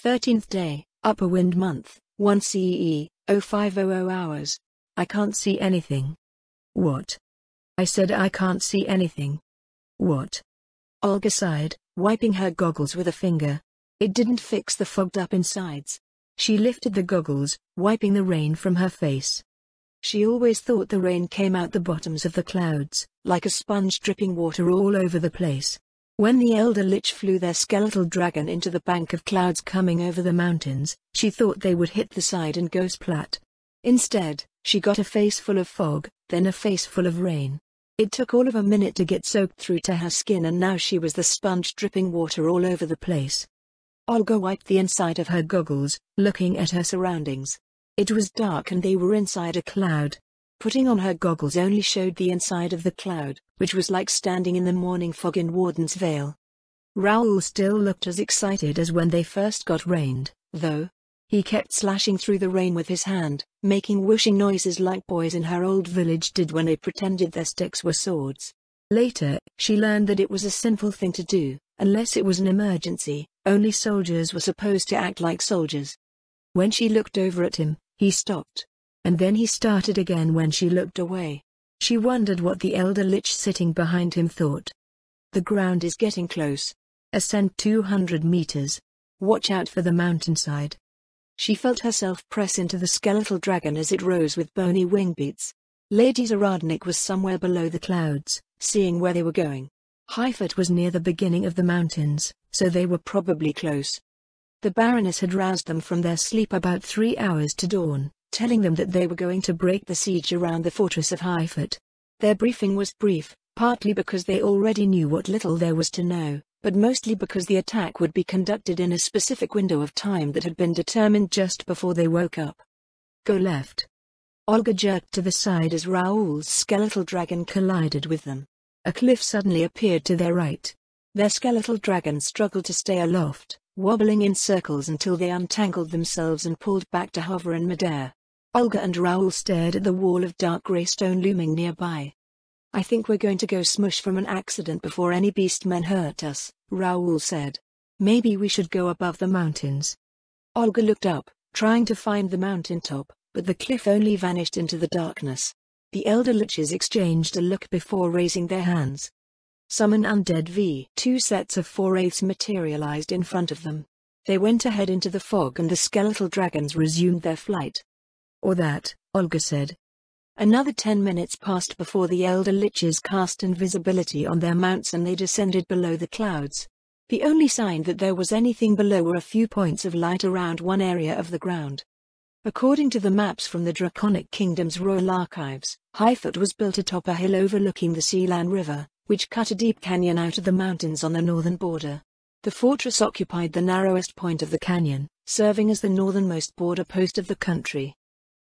13th day, upper wind month, 1 CE, 0500 hours. I can't see anything. What? I said I can't see anything. What? Olga sighed, wiping her goggles with a finger. It didn't fix the fogged up insides. She lifted the goggles, wiping the rain from her face. She always thought the rain came out the bottoms of the clouds, like a sponge dripping water all over the place. When the Elder Lich flew their skeletal dragon into the bank of clouds coming over the mountains, she thought they would hit the side and go splat. Instead, she got a face full of fog, then a face full of rain. It took all of a minute to get soaked through to her skin, and now she was the sponge dripping water all over the place. Olga wiped the inside of her goggles, looking at her surroundings. It was dark and they were inside a cloud. Putting on her goggles only showed the inside of the cloud, which was like standing in the morning fog in Warden's Vale. Raoul still looked as excited as when they first got rained, though. He kept slashing through the rain with his hand, making whooshing noises like boys in her old village did when they pretended their sticks were swords. Later, she learned that it was a sinful thing to do, unless it was an emergency. Only soldiers were supposed to act like soldiers. When she looked over at him, he stopped. And then he started again when she looked away. She wondered what the Elder Lich sitting behind him thought. The ground is getting close. Ascend 200 meters. Watch out for the mountainside. She felt herself press into the skeletal dragon as it rose with bony wing beats. Lady Zaradnik was somewhere below the clouds, seeing where they were going. Highfoot was near the beginning of the mountains, so they were probably close. The Baroness had roused them from their sleep about 3 hours to dawn, telling them that they were going to break the siege around the fortress of Highfoot. Their briefing was brief, partly because they already knew what little there was to know, but mostly because the attack would be conducted in a specific window of time that had been determined just before they woke up. Go left. Olga jerked to the side as Raoul's skeletal dragon collided with them. A cliff suddenly appeared to their right. Their skeletal dragon struggled to stay aloft, wobbling in circles until they untangled themselves and pulled back to hover in midair. Olga and Raoul stared at the wall of dark grey stone looming nearby. I think we're going to go smush from an accident before any beastmen hurt us, Raoul said. Maybe we should go above the mountains. Olga looked up, trying to find the mountaintop, but the cliff only vanished into the darkness. The Elder Liches exchanged a look before raising their hands. Summon Undead V. 2 sets of 4/8 materialized in front of them. They went ahead into the fog and the skeletal dragons resumed their flight. Or that, Olga said. Another 10 minutes passed before the Elder Liches cast invisibility on their mounts and they descended below the clouds. The only sign that there was anything below were a few points of light around one area of the ground. According to the maps from the Draconic Kingdom's Royal Archives, Highfoot was built atop a hill overlooking the Sealan River, which cut a deep canyon out of the mountains on the northern border. The fortress occupied the narrowest point of the canyon, serving as the northernmost border post of the country.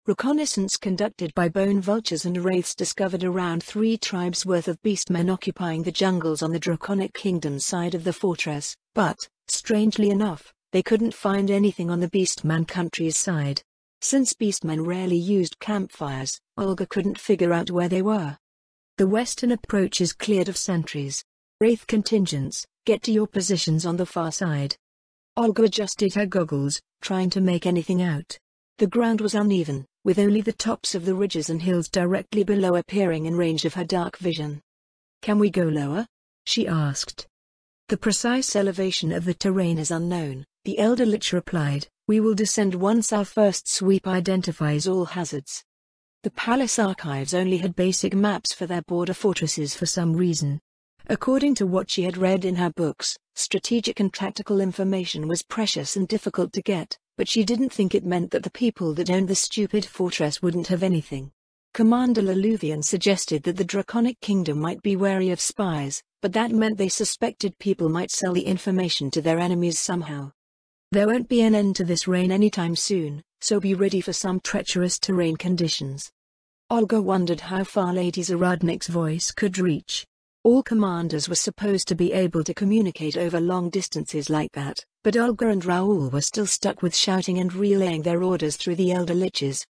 Reconnaissance conducted by bone vultures and wraiths discovered around 3 tribes worth of beastmen occupying the jungles on the Draconic Kingdom side of the fortress, but, strangely enough, they couldn't find anything on the beastman country's side. Since beastmen rarely used campfires, Olga couldn't figure out where they were. The western approach is cleared of sentries. Wraith contingents, get to your positions on the far side. Olga adjusted her goggles, trying to make anything out. The ground was uneven, with only the tops of the ridges and hills directly below appearing in range of her dark vision. Can we go lower? She asked. The precise elevation of the terrain is unknown, the Elder Lich replied. We will descend once our first sweep identifies all hazards. The palace archives only had basic maps for their border fortresses for some reason. According to what she had read in her books, strategic and tactical information was precious and difficult to get, but she didn't think it meant that the people that owned the stupid fortress wouldn't have anything. Commander Leluvian suggested that the Draconic Kingdom might be wary of spies, but that meant they suspected people might sell the information to their enemies somehow. There won't be an end to this rain anytime soon, so be ready for some treacherous terrain conditions. Olga wondered how far Lady Zaradnik's voice could reach. All commanders were supposed to be able to communicate over long distances like that, but Olga and Raoul were still stuck with shouting and relaying their orders through the Elder Liches.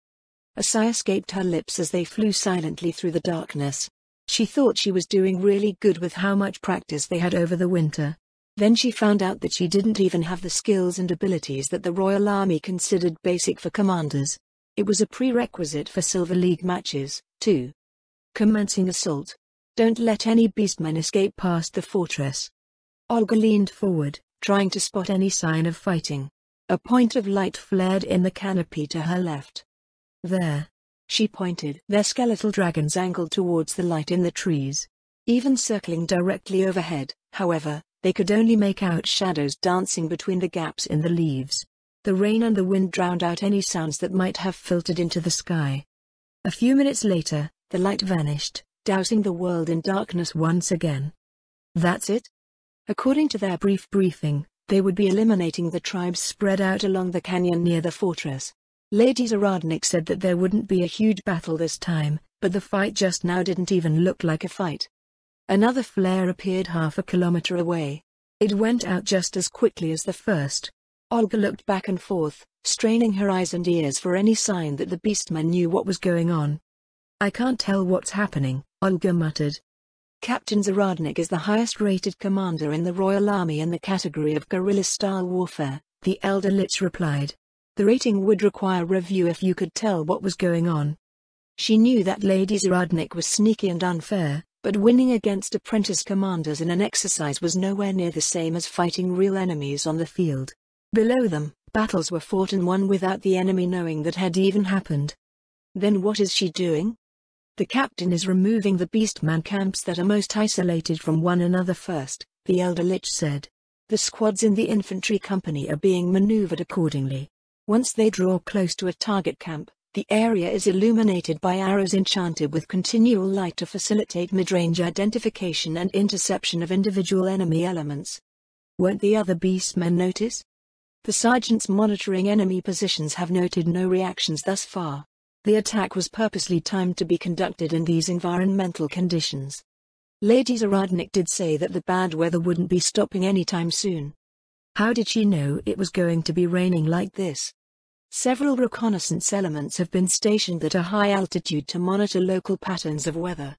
A sigh escaped her lips as they flew silently through the darkness. She thought she was doing really good with how much practice they had over the winter. Then she found out that she didn't even have the skills and abilities that the Royal Army considered basic for commanders. It was a prerequisite for Silver League matches, too. Commencing assault. Don't let any beastmen escape past the fortress. Olga leaned forward, trying to spot any sign of fighting. A point of light flared in the canopy to her left. There. She pointed. Their skeletal dragons angled towards the light in the trees. Even circling directly overhead, however, they could only make out shadows dancing between the gaps in the leaves. The rain and the wind drowned out any sounds that might have filtered into the sky. A few minutes later, the light vanished, dousing the world in darkness once again. That's it? According to their brief briefing, they would be eliminating the tribes spread out along the canyon near the fortress. Lady Zaradnik said that there wouldn't be a huge battle this time, but the fight just now didn't even look like a fight. Another flare appeared half a kilometer away. It went out just as quickly as the first. Olga looked back and forth, straining her eyes and ears for any sign that the beastmen knew what was going on. I can't tell what's happening, Olga muttered. Captain Zaradnik is the highest-rated commander in the Royal Army in the category of guerrilla-style warfare, the Elder Lich replied. The rating would require review if you could tell what was going on. She knew that Lady Zaradnik was sneaky and unfair, but winning against apprentice commanders in an exercise was nowhere near the same as fighting real enemies on the field. Below them, battles were fought and won without the enemy knowing that had even happened. Then what is she doing? The captain is removing the beastman camps that are most isolated from one another first, the Elder Lich said. The squads in the infantry company are being maneuvered accordingly. Once they draw close to a target camp, the area is illuminated by arrows enchanted with continual light to facilitate mid-range identification and interception of individual enemy elements. Won't the other beastmen notice? The sergeants monitoring enemy positions have noted no reactions thus far. The attack was purposely timed to be conducted in these environmental conditions. Lady Zaradnik did say that the bad weather wouldn't be stopping anytime soon. How did she know it was going to be raining like this? Several reconnaissance elements have been stationed at a high altitude to monitor local patterns of weather.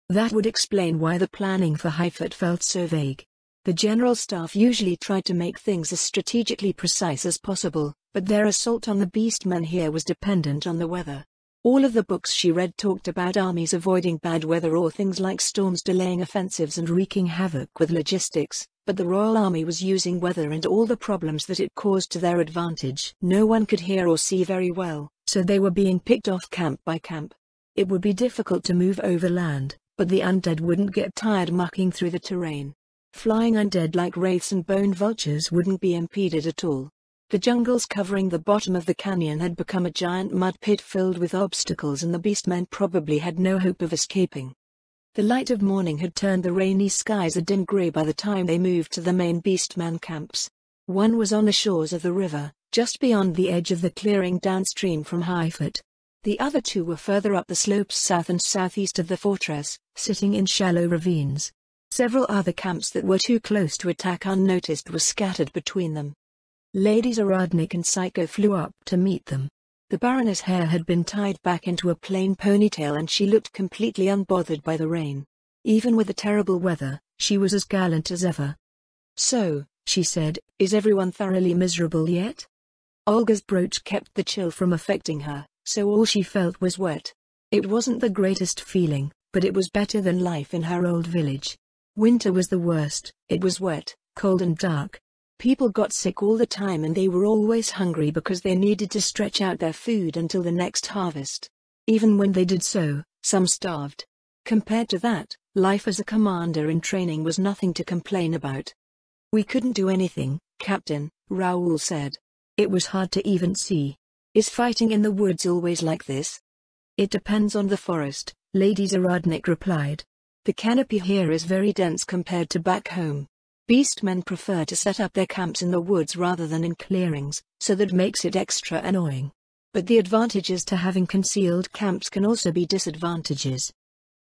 That would explain why the planning for Haifert felt so vague. The General Staff usually tried to make things as strategically precise as possible, but their assault on the beastmen here was dependent on the weather. All of the books she read talked about armies avoiding bad weather or things like storms delaying offensives and wreaking havoc with logistics, but the Royal Army was using weather and all the problems that it caused to their advantage. No one could hear or see very well, so they were being picked off camp by camp. It would be difficult to move overland, but the undead wouldn't get tired mucking through the terrain. Flying undead like wraiths and bone vultures wouldn't be impeded at all. The jungles covering the bottom of the canyon had become a giant mud pit filled with obstacles and the beastmen probably had no hope of escaping. The light of morning had turned the rainy skies a dim grey by the time they moved to the main beastman camps. One was on the shores of the river, just beyond the edge of the clearing downstream from Haifert. The other two were further up the slopes south and southeast of the fortress, sitting in shallow ravines. Several other camps that were too close to attack unnoticed were scattered between them. Lady Zaradnik and Psycho flew up to meet them. The Baroness' hair had been tied back into a plain ponytail and she looked completely unbothered by the rain. Even with the terrible weather, she was as gallant as ever. "So," she said, "is everyone thoroughly miserable yet?" Olga's brooch kept the chill from affecting her, so all she felt was wet. It wasn't the greatest feeling, but it was better than life in her old village. Winter was the worst. It was wet, cold and dark. People got sick all the time and they were always hungry because they needed to stretch out their food until the next harvest. Even when they did so, some starved. Compared to that, life as a commander in training was nothing to complain about. "We couldn't do anything, Captain," Raoul said. "It was hard to even see. Is fighting in the woods always like this?" "It depends on the forest," Lady Zaradnik replied. "The canopy here is very dense compared to back home. Beastmen prefer to set up their camps in the woods rather than in clearings, so that makes it extra annoying. But the advantages to having concealed camps can also be disadvantages."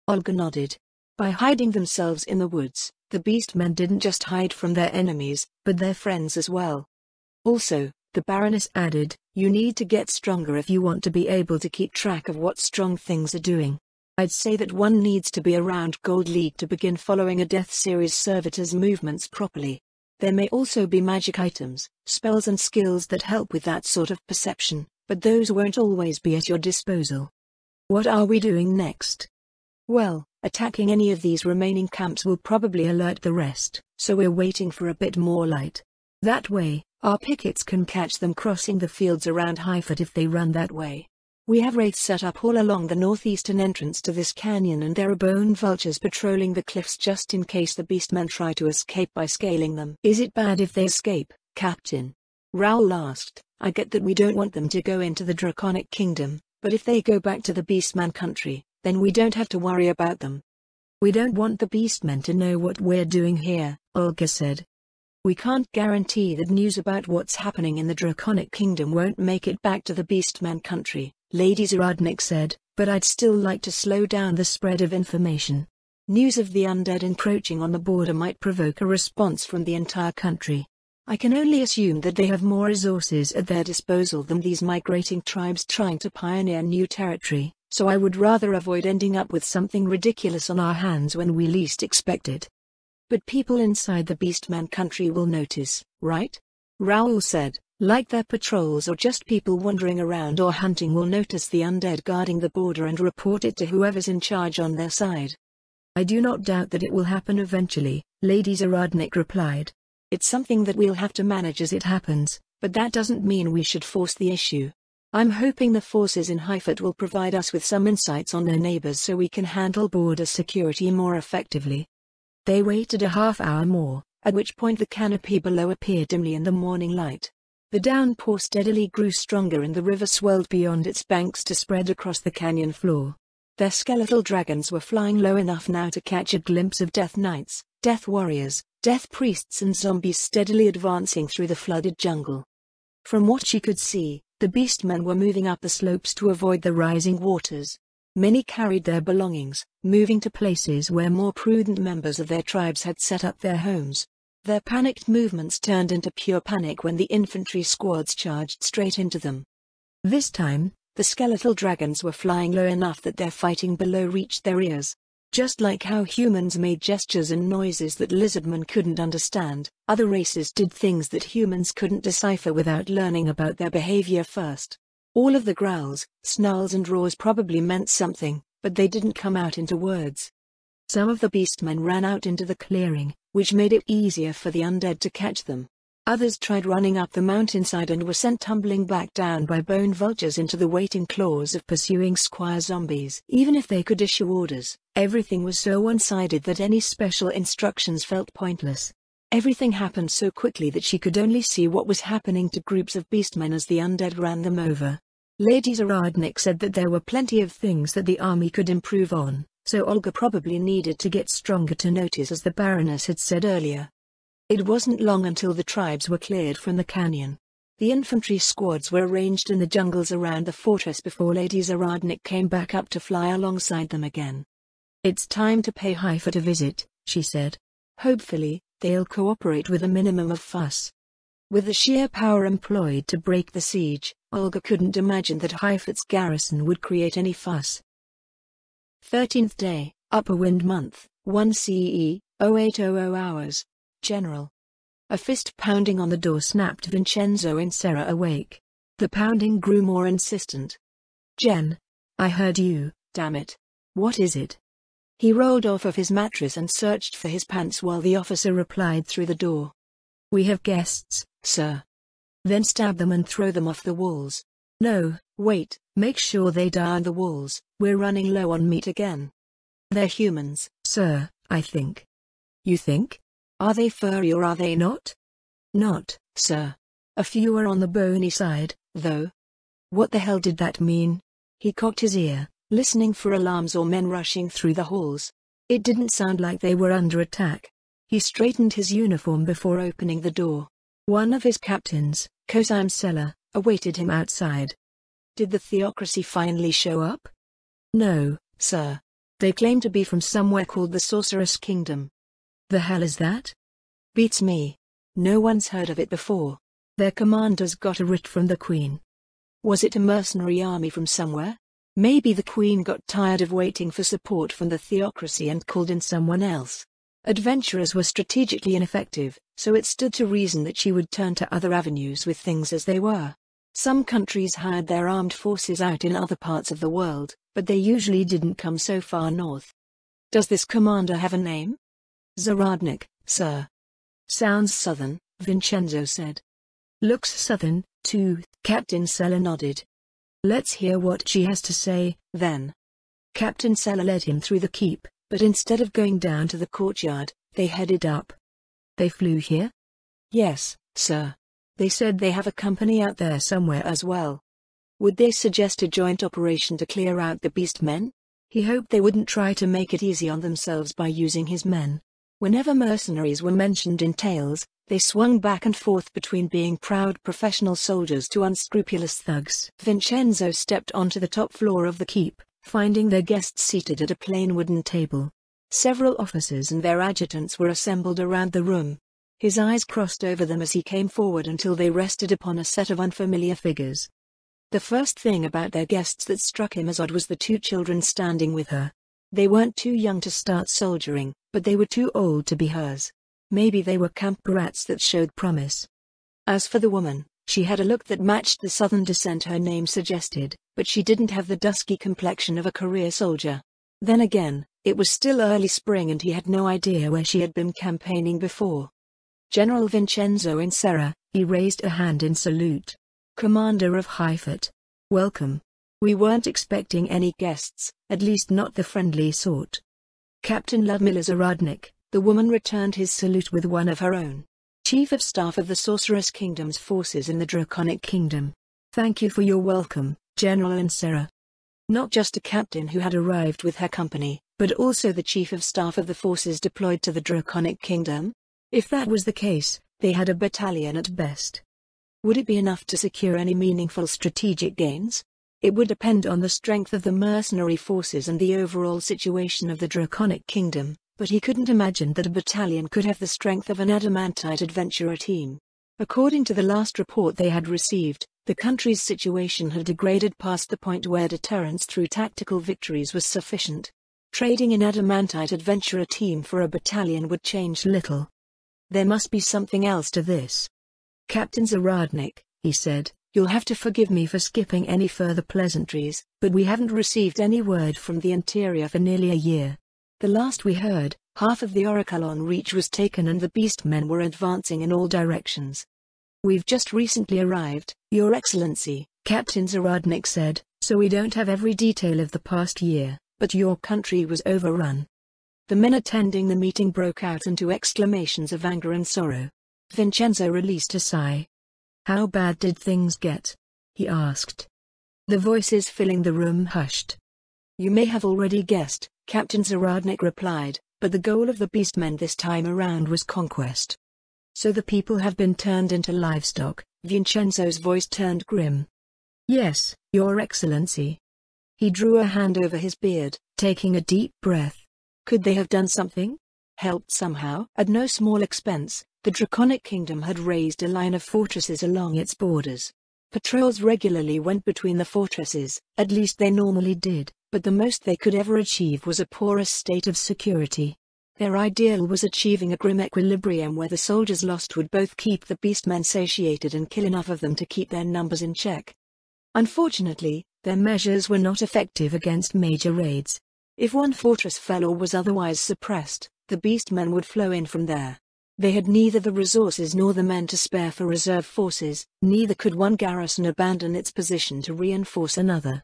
Olga nodded. By hiding themselves in the woods, the beastmen didn't just hide from their enemies, but their friends as well. Also, the Baroness added, "You need to get stronger if you want to be able to keep track of what strong things are doing. I'd say that one needs to be around Gold League to begin following a Death Series servitor's movements properly." There may also be magic items, spells and skills that help with that sort of perception, but those won't always be at your disposal. What are we doing next? Well, attacking any of these remaining camps will probably alert the rest, so we're waiting for a bit more light. That way, our pickets can catch them crossing the fields around Highfoot if they run that way. We have wraiths set up all along the northeastern entrance to this canyon, and there are bone vultures patrolling the cliffs just in case the beastmen try to escape by scaling them. Is it bad if they escape, Captain? Raoul asked. I get that we don't want them to go into the Draconic Kingdom, but if they go back to the beastman country, then we don't have to worry about them. We don't want the beastmen to know what we're doing here, Olga said. We can't guarantee that news about what's happening in the Draconic Kingdom won't make it back to the beastman country, Lady Zaradnik said, but I'd still like to slow down the spread of information. News of the undead encroaching on the border might provoke a response from the entire country. I can only assume that they have more resources at their disposal than these migrating tribes trying to pioneer new territory, so I would rather avoid ending up with something ridiculous on our hands when we least expect it. But people inside the beastman country will notice, right? Raoul said, like their patrols or just people wandering around or hunting will notice the undead guarding the border and report it to whoever's in charge on their side. I do not doubt that it will happen eventually, Lady Zaradnik replied. It's something that we'll have to manage as it happens, but that doesn't mean we should force the issue. I'm hoping the forces in Highfoot will provide us with some insights on their neighbors so we can handle border security more effectively. They waited a half-hour more, at which point the canopy below appeared dimly in the morning light. The downpour steadily grew stronger and the river swirled beyond its banks to spread across the canyon floor. Their skeletal dragons were flying low enough now to catch a glimpse of death knights, death warriors, death priests and zombies steadily advancing through the flooded jungle. From what she could see, the beastmen were moving up the slopes to avoid the rising waters. Many carried their belongings, moving to places where more prudent members of their tribes had set up their homes. Their panicked movements turned into pure panic when the infantry squads charged straight into them. This time, the skeletal dragons were flying low enough that their fighting below reached their ears. Just like how humans made gestures and noises that lizardmen couldn't understand, other races did things that humans couldn't decipher without learning about their behavior first. All of the growls, snarls and roars probably meant something, but they didn't come out into words. Some of the beastmen ran out into the clearing, which made it easier for the undead to catch them. Others tried running up the mountainside and were sent tumbling back down by bone vultures into the waiting claws of pursuing squire zombies. Even if they could issue orders, everything was so one-sided that any special instructions felt pointless. Everything happened so quickly that she could only see what was happening to groups of beastmen as the undead ran them over. Lady Zaradnik said that there were plenty of things that the army could improve on, so Olga probably needed to get stronger to notice, as the Baroness had said earlier. It wasn't long until the tribes were cleared from the canyon. The infantry squads were arranged in the jungles around the fortress before Lady Zaradnik came back up to fly alongside them again. It's time to pay Highfoot a visit, she said. Hopefully, they'll cooperate with a minimum of fuss. With the sheer power employed to break the siege, Olga couldn't imagine that Highfoot's garrison would create any fuss. 13th day, Upper Wind Month, 1 CE, 0800 hours. General. A fist pounding on the door snapped Vincenzo and Sarah awake. The pounding grew more insistent. Jen. I heard you. Damn it. What is it? He rolled off of his mattress and searched for his pants while the officer replied through the door. We have guests, sir. Then stab them and throw them off the walls. No, wait, make sure they die on the walls. We're running low on meat again. They're humans, sir, I think. You think? Are they furry or are they not? Not, sir. A few are on the bony side, though. What the hell did that mean? He cocked his ear, listening for alarms or men rushing through the halls. It didn't sound like they were under attack. He straightened his uniform before opening the door. One of his captains, Cosime Sella, awaited him outside. Did the theocracy finally show up? No, sir. They claim to be from somewhere called the Sorceress Kingdom. The hell is that? Beats me. No one's heard of it before. Their commanders got a writ from the Queen. Was it a mercenary army from somewhere? Maybe the Queen got tired of waiting for support from the theocracy and called in someone else. Adventurers were strategically ineffective, so it stood to reason that she would turn to other avenues with things as they were. Some countries hired their armed forces out in other parts of the world, but they usually didn't come so far north. Does this commander have a name? Zaradnik, sir. Sounds southern, Vincenzo said. Looks southern, too, Captain Sella nodded. Let's hear what she has to say, then. Captain Sella led him through the keep, but instead of going down to the courtyard, they headed up. They flew here? Yes, sir. They said they have a company out there somewhere as well. Would they suggest a joint operation to clear out the beastmen? He hoped they wouldn't try to make it easy on themselves by using his men. Whenever mercenaries were mentioned in tales, they swung back and forth between being proud professional soldiers to unscrupulous thugs. Vincenzo stepped onto the top floor of the keep, finding their guests seated at a plain wooden table. Several officers and their adjutants were assembled around the room. His eyes crossed over them as he came forward until they rested upon a set of unfamiliar figures. The first thing about their guests that struck him as odd was the two children standing with her. They weren't too young to start soldiering, but they were too old to be hers. Maybe they were camp brats that showed promise. As for the woman, she had a look that matched the southern descent her name suggested, but she didn't have the dusky complexion of a career soldier. Then again, it was still early spring and he had no idea where she had been campaigning before. General Vincenzo Insera, he raised a hand in salute. Commander of Highfoot. Welcome. We weren't expecting any guests, at least not the friendly sort. Captain Ludmila Zaradnik, the woman returned his salute with one of her own. Chief of Staff of the Sorceress Kingdom's forces in the Draconic Kingdom. Thank you for your welcome, General Insera. Not just a captain who had arrived with her company, but also the Chief of Staff of the forces deployed to the Draconic Kingdom? If that was the case, they had a battalion at best. Would it be enough to secure any meaningful strategic gains? It would depend on the strength of the mercenary forces and the overall situation of the Draconic Kingdom, but he couldn't imagine that a battalion could have the strength of an adamantite adventurer team. According to the last report they had received, the country's situation had degraded past the point where deterrence through tactical victories was sufficient. Trading an adamantite adventurer team for a battalion would change little. There must be something else to this. Captain Zaradnik, he said, you'll have to forgive me for skipping any further pleasantries, but we haven't received any word from the interior for nearly a year. The last we heard, half of the Oracle Reach was taken and the beastmen were advancing in all directions. We've just recently arrived, Your Excellency, Captain Zaradnik said, so we don't have every detail of the past year, but your country was overrun. The men attending the meeting broke out into exclamations of anger and sorrow. Vincenzo released a sigh. How bad did things get? He asked. The voices filling the room hushed. You may have already guessed, Captain Zaradnik replied, but the goal of the beastmen this time around was conquest. So the people have been turned into livestock. Vincenzo's voice turned grim. Yes, Your Excellency. He drew a hand over his beard, taking a deep breath. Could they have done something? Helped somehow? At no small expense, the Draconic Kingdom had raised a line of fortresses along its borders. Patrols regularly went between the fortresses, at least they normally did, but the most they could ever achieve was a porous state of security. Their ideal was achieving a grim equilibrium where the soldiers lost would both keep the beastmen satiated and kill enough of them to keep their numbers in check. Unfortunately, their measures were not effective against major raids. If one fortress fell or was otherwise suppressed, the beastmen would flow in from there. They had neither the resources nor the men to spare for reserve forces, neither could one garrison abandon its position to reinforce another.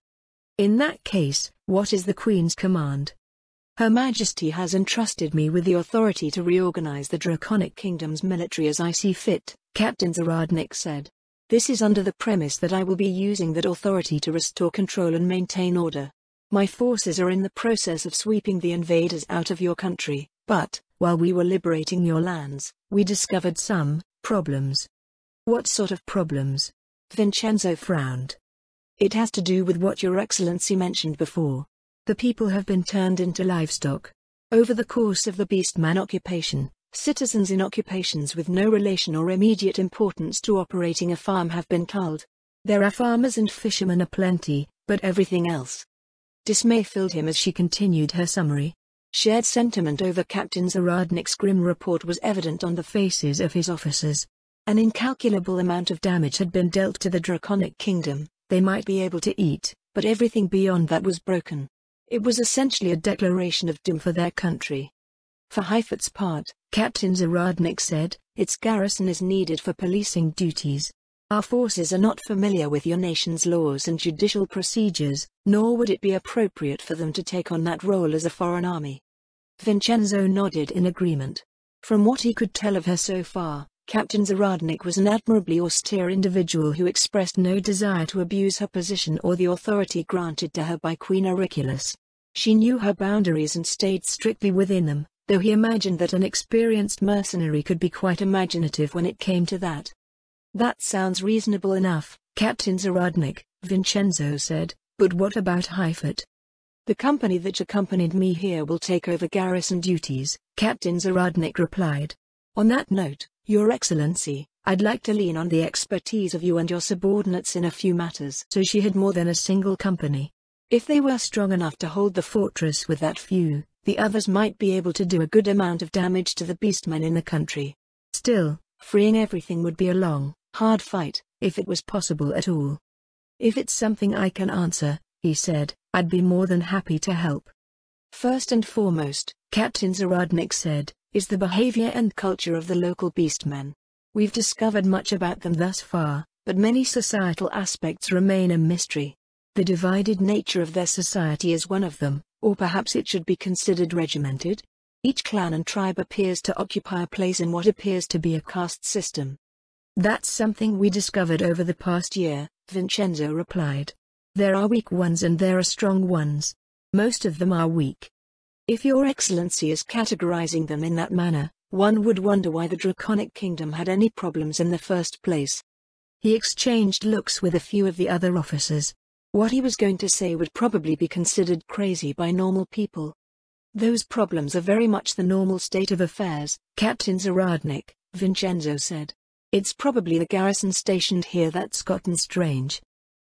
In that case, what is the Queen's command? Her Majesty has entrusted me with the authority to reorganize the Draconic Kingdom's military as I see fit, Captain Zaradnik said. This is under the premise that I will be using that authority to restore control and maintain order. My forces are in the process of sweeping the invaders out of your country, but, while we were liberating your lands, we discovered some problems. What sort of problems? Vincenzo frowned. It has to do with what Your Excellency mentioned before. The people have been turned into livestock. Over the course of the beastman occupation, citizens in occupations with no relation or immediate importance to operating a farm have been culled. There are farmers and fishermen aplenty, but everything else. Dismay filled him as she continued her summary. Shared sentiment over Captain Zaradnik's grim report was evident on the faces of his officers. An incalculable amount of damage had been dealt to the Draconic Kingdom. They might be able to eat, but everything beyond that was broken. It was essentially a declaration of doom for their country. For Haifat's part, Captain Zaradnik said, its garrison is needed for policing duties. Our forces are not familiar with your nation's laws and judicial procedures, nor would it be appropriate for them to take on that role as a foreign army. Vincenzo nodded in agreement. From what he could tell of her so far, Captain Zaradnik was an admirably austere individual who expressed no desire to abuse her position or the authority granted to her by Queen Auriculus. She knew her boundaries and stayed strictly within them, though he imagined that an experienced mercenary could be quite imaginative when it came to that. That sounds reasonable enough, Captain Zaradnik, Vincenzo said, but what about Haifat? The company that accompanied me here will take over garrison duties, Captain Zaradnik replied. On that note, Your Excellency, I'd like to lean on the expertise of you and your subordinates in a few matters. So she had more than a single company. If they were strong enough to hold the fortress with that few, the others might be able to do a good amount of damage to the beastmen in the country. Still, freeing everything would be a long, hard fight, if it was possible at all. If it's something I can answer, he said, I'd be more than happy to help. First and foremost, Captain Zaradnik said, is the behavior and culture of the local beastmen. We've discovered much about them thus far, but many societal aspects remain a mystery. The divided nature of their society is one of them, or perhaps it should be considered regimented. Each clan and tribe appears to occupy a place in what appears to be a caste system. That's something we discovered over the past year, Vincenzo replied. There are weak ones and there are strong ones. Most of them are weak. If Your Excellency is categorizing them in that manner, one would wonder why the Draconic Kingdom had any problems in the first place. He exchanged looks with a few of the other officers. What he was going to say would probably be considered crazy by normal people. Those problems are very much the normal state of affairs, Captain Zaradnik, Vincenzo said. It's probably the garrison stationed here that's gotten strange.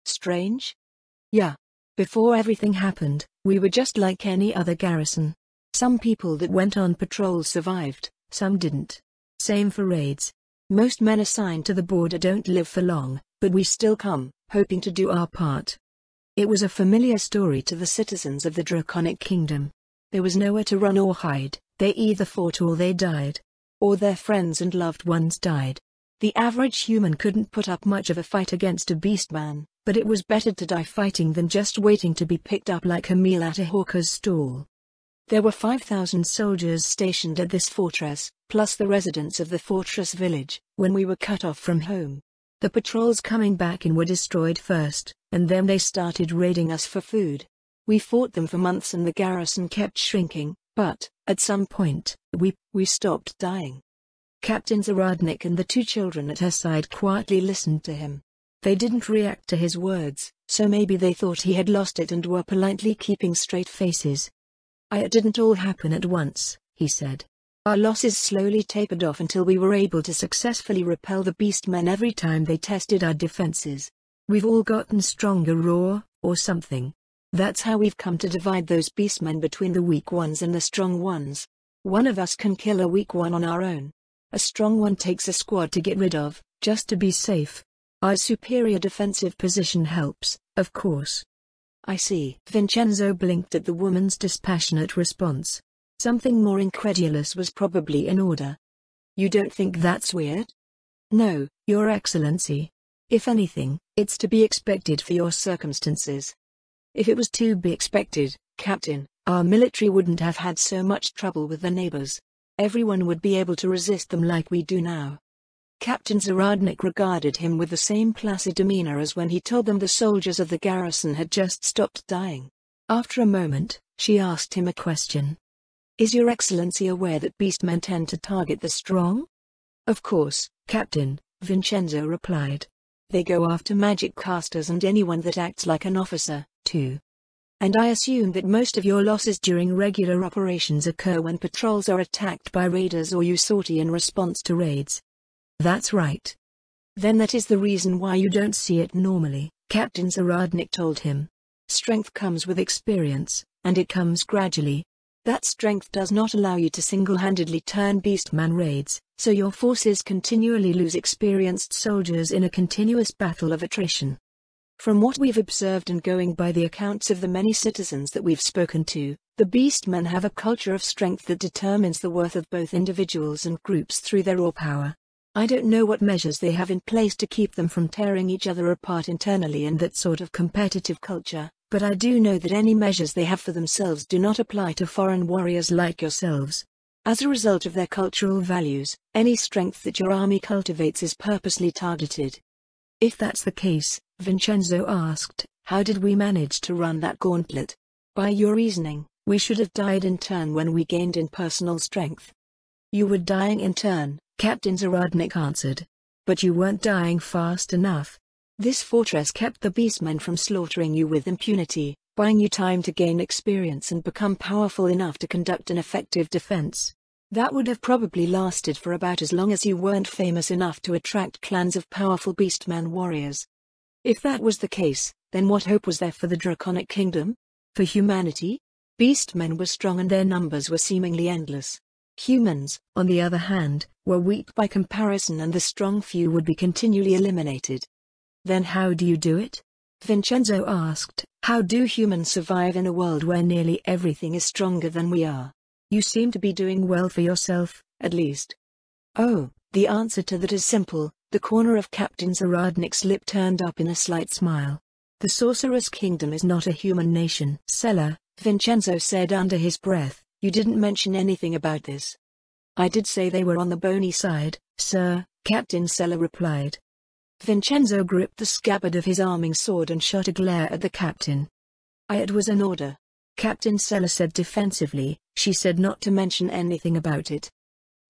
Strange? Yeah. Before everything happened, we were just like any other garrison. Some people that went on patrol survived, some didn't. Same for raids. Most men assigned to the border don't live for long, but we still come, hoping to do our part. It was a familiar story to the citizens of the Draconic Kingdom. There was nowhere to run or hide, they either fought or they died. Or their friends and loved ones died. The average human couldn't put up much of a fight against a beastman, but it was better to die fighting than just waiting to be picked up like a meal at a hawker's stall. There were 5,000 soldiers stationed at this fortress, plus the residents of the fortress village, when we were cut off from home. The patrols coming back in were destroyed first, and then they started raiding us for food. We fought them for months and the garrison kept shrinking, but, at some point, we stopped dying. Captain Zaradnik and the two children at her side quietly listened to him. They didn't react to his words, so maybe they thought he had lost it and were politely keeping straight faces. It didn't all happen at once, he said. Our losses slowly tapered off until we were able to successfully repel the beastmen every time they tested our defenses. We've all gotten stronger or something. That's how we've come to divide those beastmen between the weak ones and the strong ones. One of us can kill a weak one on our own. A strong one takes a squad to get rid of, just to be safe. Our superior defensive position helps, of course. I see. Vincenzo blinked at the woman's dispassionate response. Something more incredulous was probably in order. You don't think that's weird? No, Your Excellency. If anything, it's to be expected for your circumstances. If it was to be expected, Captain, our military wouldn't have had so much trouble with the neighbors. Everyone would be able to resist them like we do now. Captain Zaradnik regarded him with the same placid demeanor as when he told them the soldiers of the garrison had just stopped dying. After a moment, she asked him a question. Is Your Excellency aware that beastmen tend to target the strong? Of course, Captain, Vincenzo replied. They go after magic casters and anyone that acts like an officer, too. And I assume that most of your losses during regular operations occur when patrols are attacked by raiders or you sortie in response to raids. That's right. Then that is the reason why you don't see it normally, Captain Zaradnik told him. Strength comes with experience, and it comes gradually. That strength does not allow you to single-handedly turn beastman raids, so your forces continually lose experienced soldiers in a continuous battle of attrition. From what we've observed and going by the accounts of the many citizens that we've spoken to, the beastmen have a culture of strength that determines the worth of both individuals and groups through their raw power. I don't know what measures they have in place to keep them from tearing each other apart internally and that sort of competitive culture, but I do know that any measures they have for themselves do not apply to foreign warriors like yourselves. As a result of their cultural values, any strength that your army cultivates is purposely targeted. If that's the case, Vincenzo asked, how did we manage to run that gauntlet? By your reasoning, we should have died in turn when we gained in personal strength. You were dying in turn, Captain Zaradnik answered. But you weren't dying fast enough. This fortress kept the beastmen from slaughtering you with impunity, buying you time to gain experience and become powerful enough to conduct an effective defense. That would have probably lasted for about as long as you weren't famous enough to attract clans of powerful beastman warriors. If that was the case, then what hope was there for the Draconic Kingdom? For humanity? Beastmen were strong and their numbers were seemingly endless. Humans, on the other hand, were weak by comparison and the strong few would be continually eliminated. Then how do you do it? Vincenzo asked. How do humans survive in a world where nearly everything is stronger than we are? You seem to be doing well for yourself, at least. Oh, the answer to that is simple. The corner of Captain Zaradnik's lip turned up in a slight smile. The Sorcerer's Kingdom is not a human nation. Seller, Vincenzo said under his breath, you didn't mention anything about this. I did say they were on the bony side, sir, Captain Seller replied. Vincenzo gripped the scabbard of his arming sword and shot a glare at the captain. It was an order. Captain Seller said defensively. She said not to mention anything about it.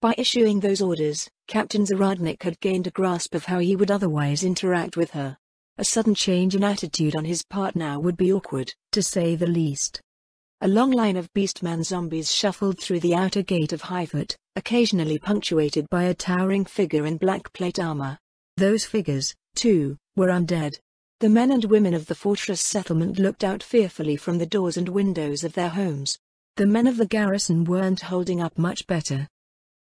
By issuing those orders, Captain Zaradnik had gained a grasp of how he would otherwise interact with her. A sudden change in attitude on his part now would be awkward, to say the least. A long line of beastman zombies shuffled through the outer gate of Highfoot, occasionally punctuated by a towering figure in black plate armor. Those figures, too, were undead. The men and women of the fortress settlement looked out fearfully from the doors and windows of their homes. The men of the garrison weren't holding up much better.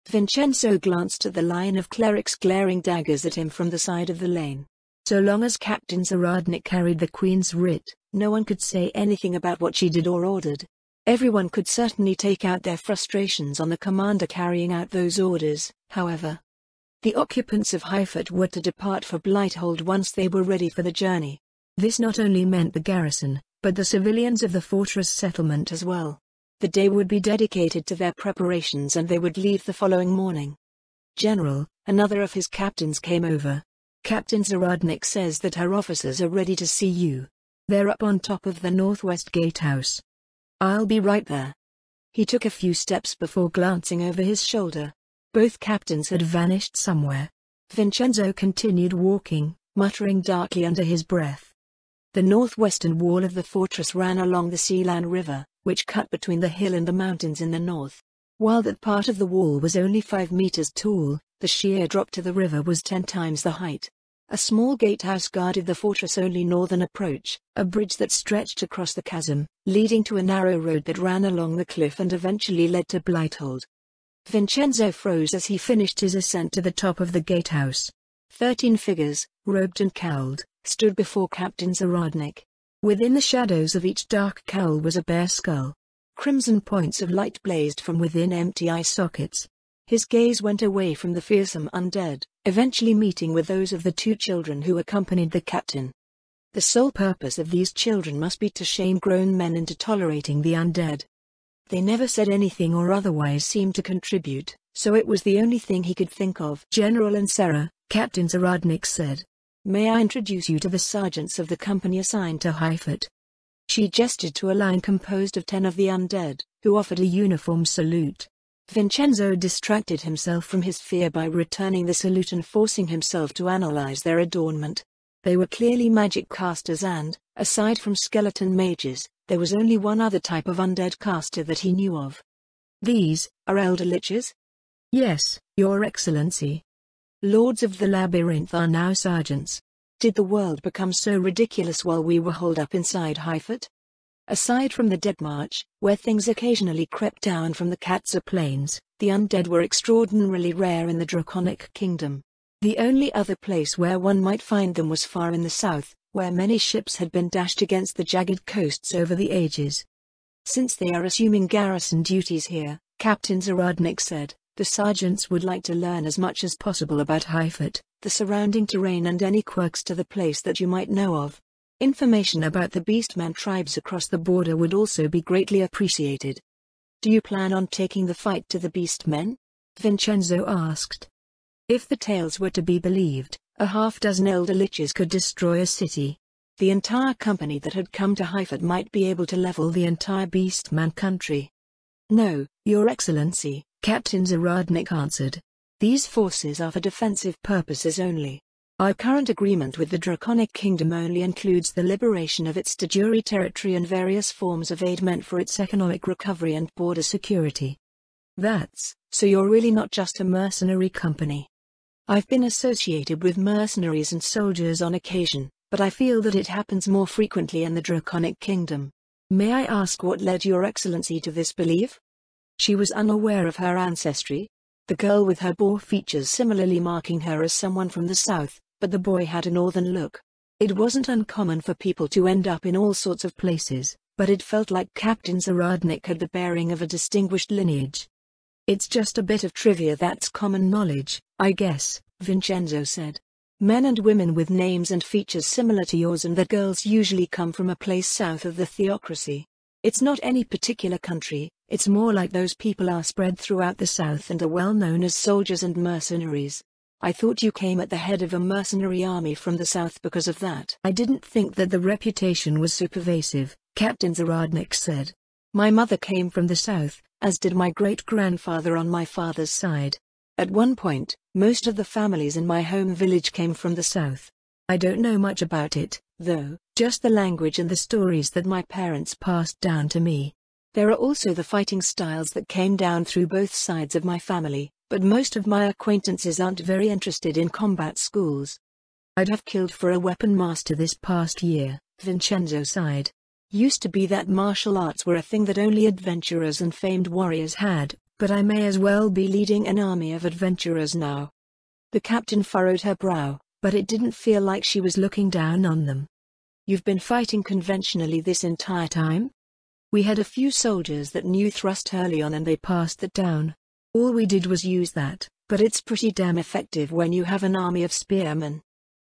Vincenzo glanced at the line of clerics glaring daggers at him from the side of the lane. So long as Captain Zaradnik carried the Queen's writ, no one could say anything about what she did or ordered. Everyone could certainly take out their frustrations on the commander carrying out those orders, however. The occupants of Highfoot were to depart for Blighthold once they were ready for the journey. This not only meant the garrison, but the civilians of the fortress settlement as well. The day would be dedicated to their preparations and they would leave the following morning. General, another of his captains came over. Captain Zaradnik says that her officers are ready to see you. They're up on top of the northwest gatehouse. I'll be right there. He took a few steps before glancing over his shoulder. Both captains had vanished somewhere. Vincenzo continued walking, muttering darkly under his breath. The northwestern wall of the fortress ran along the Sealand River, which cut between the hill and the mountains in the north. While that part of the wall was only 5 meters tall, the sheer drop to the river was 10 times the height. A small gatehouse guarded the fortress' only northern approach, a bridge that stretched across the chasm, leading to a narrow road that ran along the cliff and eventually led to Blighthold. Vincenzo froze as he finished his ascent to the top of the gatehouse. 13 figures, robed and cowled, stood before Captain Zaradnik. Within the shadows of each dark cowl was a bare skull. Crimson points of light blazed from within empty eye sockets. His gaze went away from the fearsome undead, eventually meeting with those of the 2 children who accompanied the captain. The sole purpose of these children must be to shame grown men into tolerating the undead. They never said anything or otherwise seemed to contribute, so it was the only thing he could think of. General and Sarah, Captain Zaradnik said. May I introduce you to the sergeants of the company assigned to Highfoot? She gestured to a line composed of 10 of the undead, who offered a uniform salute. Vincenzo distracted himself from his fear by returning the salute and forcing himself to analyze their adornment. They were clearly magic casters and, aside from skeleton mages, there was only one other type of undead caster that he knew of. These are elder liches? Yes, Your Excellency. Lords of the Labyrinth are now sergeants. Did the world become so ridiculous while we were holed up inside Highfoot? Aside from the Dead March, where things occasionally crept down from the Katsa Plains, the undead were extraordinarily rare in the Draconic Kingdom. The only other place where one might find them was far in the south, where many ships had been dashed against the jagged coasts over the ages. Since they are assuming garrison duties here, Captain Zaradnik said, the sergeants would like to learn as much as possible about Haifat, the surrounding terrain and any quirks to the place that you might know of. Information about the Beastman tribes across the border would also be greatly appreciated. Do you plan on taking the fight to the Beastmen? Vincenzo asked. If the tales were to be believed, a half-dozen elder liches could destroy a city. The entire company that had come to Haifat might be able to level the entire Beastman country. No, Your Excellency, Captain Zaradnik answered. These forces are for defensive purposes only. Our current agreement with the Draconic Kingdom only includes the liberation of its de jure territory and various forms of aid meant for its economic recovery and border security. So you're really not just a mercenary company. I've been associated with mercenaries and soldiers on occasion, but I feel that it happens more frequently in the Draconic Kingdom. May I ask what led Your Excellency to this belief? She was unaware of her ancestry. The girl with her boar features similarly marking her as someone from the south, but the boy had a northern look. It wasn't uncommon for people to end up in all sorts of places, but it felt like Captain Zaradnik had the bearing of a distinguished lineage. It's just a bit of trivia that's common knowledge, I guess, Vincenzo said. Men and women with names and features similar to yours and the girls usually come from a place south of the theocracy. It's not any particular country, it's more like those people are spread throughout the south and are well known as soldiers and mercenaries. I thought you came at the head of a mercenary army from the south because of that. I didn't think that the reputation was so pervasive, Captain Zaradnik said. My mother came from the south, as did my great-grandfather on my father's side. At one point, most of the families in my home village came from the south. I don't know much about it, though, just the language and the stories that my parents passed down to me. There are also the fighting styles that came down through both sides of my family, but most of my acquaintances aren't very interested in combat schools. I'd have killed for a weapon master this past year, Vincenzo sighed. Used to be that martial arts were a thing that only adventurers and famed warriors had, but I may as well be leading an army of adventurers now. The captain furrowed her brow, but it didn't feel like she was looking down on them. You've been fighting conventionally this entire time? We had a few soldiers that knew thrust early on and they passed that down. All we did was use that, but it's pretty damn effective when you have an army of spearmen.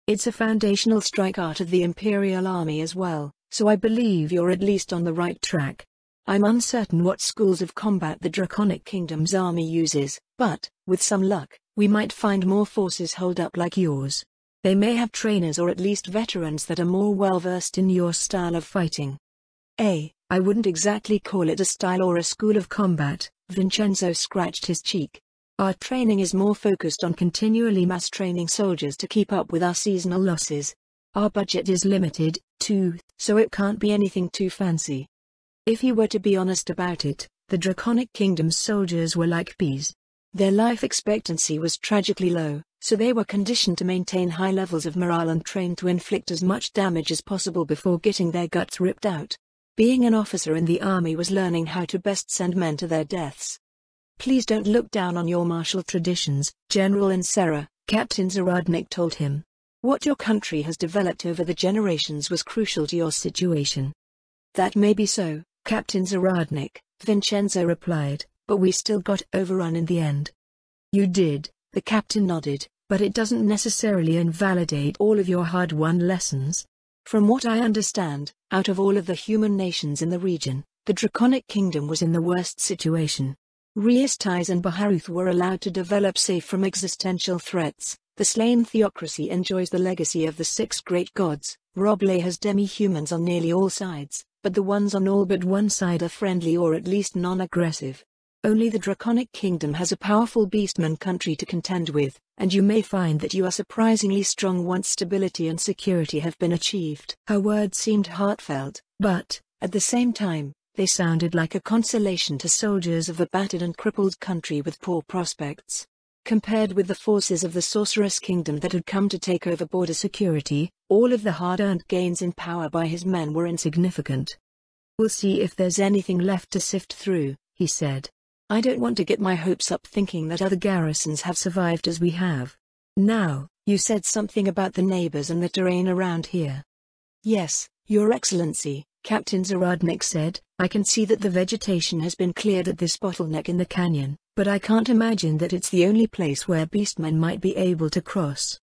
It's a foundational strike art of the Imperial Army as well, so I believe you're at least on the right track. I'm uncertain what schools of combat the Draconic Kingdom's army uses, but, with some luck, we might find more forces holed up like yours. They may have trainers or at least veterans that are more well-versed in your style of fighting. I wouldn't exactly call it a style or a school of combat, Vincenzo scratched his cheek. Our training is more focused on continually mass training soldiers to keep up with our seasonal losses. Our budget is limited, too, so it can't be anything too fancy. If you were to be honest about it, the Draconic Kingdom's soldiers were like bees. Their life expectancy was tragically low, so they were conditioned to maintain high levels of morale and trained to inflict as much damage as possible before getting their guts ripped out. Being an officer in the army was learning how to best send men to their deaths. Please don't look down on your martial traditions, General Insera, Captain Zaradnik told him. What your country has developed over the generations was crucial to your situation. That may be so, Captain Zaradnik, Vincenzo replied, but we still got overrun in the end. You did, the captain nodded, but it doesn't necessarily invalidate all of your hard-won lessons. From what I understand, out of all of the human nations in the region, the Draconic Kingdom was in the worst situation. Riestais and Baharuth were allowed to develop safe from existential threats. The slain theocracy enjoys the legacy of the 6 great gods. Roble has demi-humans on nearly all sides, but the ones on all but one side are friendly or at least non-aggressive. Only the Draconic Kingdom has a powerful beastman country to contend with, and you may find that you are surprisingly strong once stability and security have been achieved. Her words seemed heartfelt, but, at the same time, they sounded like a consolation to soldiers of a battered and crippled country with poor prospects. Compared with the forces of the Sorceress Kingdom that had come to take over border security, all of the hard-earned gains in power by his men were insignificant. We'll see if there's anything left to sift through, he said. I don't want to get my hopes up thinking that other garrisons have survived as we have. Now, you said something about the neighbors and the terrain around here. Yes, Your Excellency, Captain Zaradnik said. I can see that the vegetation has been cleared at this bottleneck in the canyon, but I can't imagine that it's the only place where beastmen might be able to cross.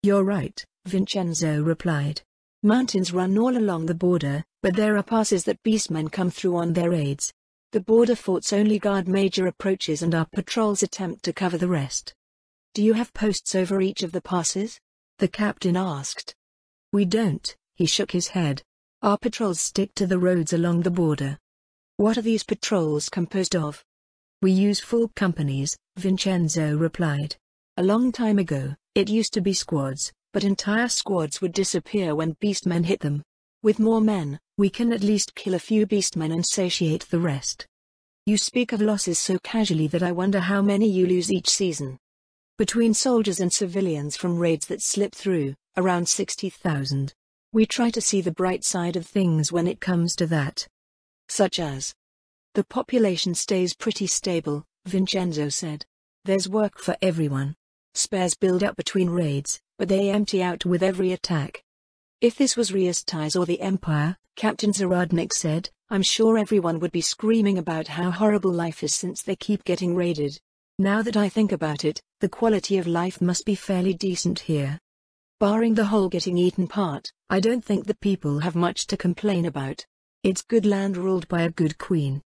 You're right, Vincenzo replied. Mountains run all along the border, but there are passes that beastmen come through on their raids. The border forts only guard major approaches and our patrols attempt to cover the rest. Do you have posts over each of the passes? The captain asked. We don't, he shook his head. Our patrols stick to the roads along the border. What are these patrols composed of? We use full companies, Vincenzo replied. A long time ago, it used to be squads, but entire squads would disappear when beastmen hit them. With more men, we can at least kill a few beastmen and satiate the rest. You speak of losses so casually that I wonder how many you lose each season. Between soldiers and civilians from raids that slip through, around 60,000. We try to see the bright side of things when it comes to that. Such as? The population stays pretty stable, Vincenzo said. There's work for everyone. Spares build up between raids, but they empty out with every attack. If this was Riastais or the Empire, Captain Zaradnik said, I'm sure everyone would be screaming about how horrible life is since they keep getting raided. Now that I think about it, the quality of life must be fairly decent here. Barring the whole getting eaten part, I don't think the people have much to complain about. It's good land ruled by a good queen.